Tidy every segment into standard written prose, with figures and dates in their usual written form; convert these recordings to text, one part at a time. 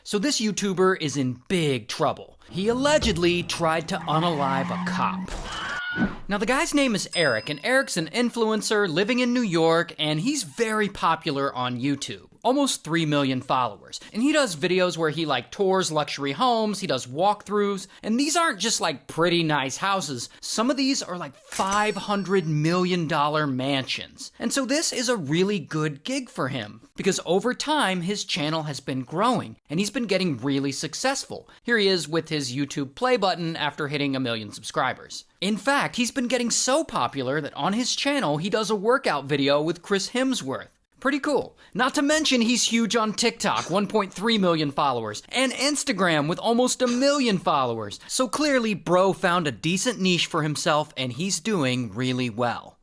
So this YouTuber is in big trouble. He allegedly tried to unalive a cop. Now the guy's name is Eric, and Eric's an influencer living in New York, and he's very popular on YouTube. Almost 3 million followers. And he does videos where he tours luxury homes, he does walkthroughs, and these aren't just pretty nice houses. Some of these are $500 million mansions. And so this is a really good gig for him, because over time his channel has been growing, and he's been getting really successful. Here he is with his YouTube play button after hitting 1 million subscribers. In fact, he's been getting so popular that on his channel he does a workout video with Chris Hemsworth. Pretty cool. Not to mention he's huge on TikTok, 1.3 million followers, and Instagram with almost 1 million followers. So clearly, bro found a decent niche for himself, and he's doing really well.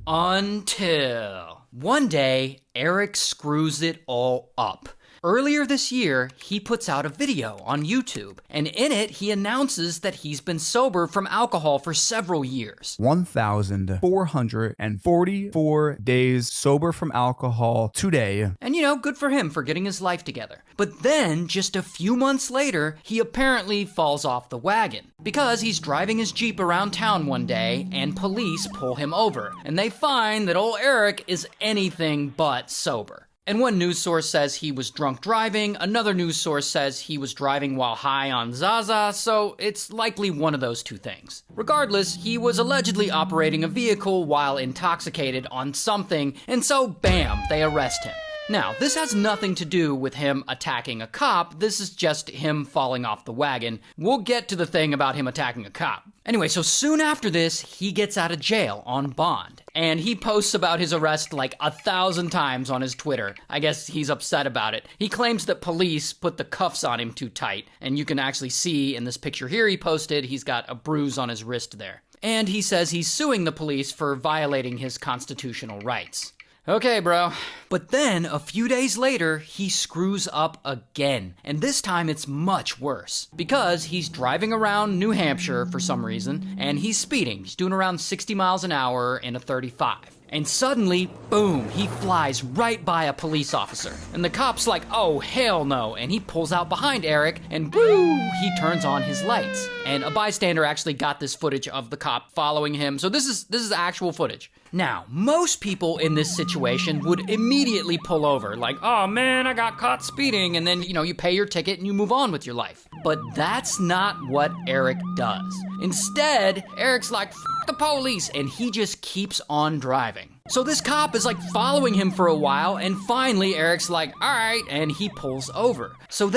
Until one day, Eric screws it all up. Earlier this year, he puts out a video on YouTube, and in it, he announces that he's been sober from alcohol for several years. 1,444 days sober from alcohol today. And good for him for getting his life together. But then, just a few months later, he apparently falls off the wagon. Because he's driving his Jeep around town one day, and police pull him over. And they find that old Eric is anything but sober. And one news source says he was drunk driving, another news source says he was driving while high on Zaza, so it's likely one of those two things. Regardless, he was allegedly operating a vehicle while intoxicated on something, and so bam, they arrest him. Now, this has nothing to do with him attacking a cop, this is just him falling off the wagon. We'll get to the thing about him attacking a cop. Anyway, so soon after this, he gets out of jail on bond. And he posts about his arrest 1,000 times on his Twitter. I guess he's upset about it. He claims that police put the cuffs on him too tight. And you can actually see in this picture here he posted, he's got a bruise on his wrist there. And he says he's suing the police for violating his constitutional rights. Okay, bro. But then, a few days later, he screws up again. And this time it's much worse. Because he's driving around New Hampshire for some reason, and he's speeding. He's doing around 60 miles an hour in a 35. And suddenly, boom, he flies right by a police officer. And the cop's like, oh, hell no. And he pulls out behind Eric, and woo, he turns on his lights. And a bystander actually got this footage of the cop following him. So this is actual footage. Now, most people in this situation would immediately pull over, oh man, I got caught speeding, and then, you pay your ticket and you move on with your life. But that's not what Eric does. Instead, Eric's like, F the police, and he just keeps on driving. So this cop is following him for a while, and finally Eric's like, all right, and he pulls over. So then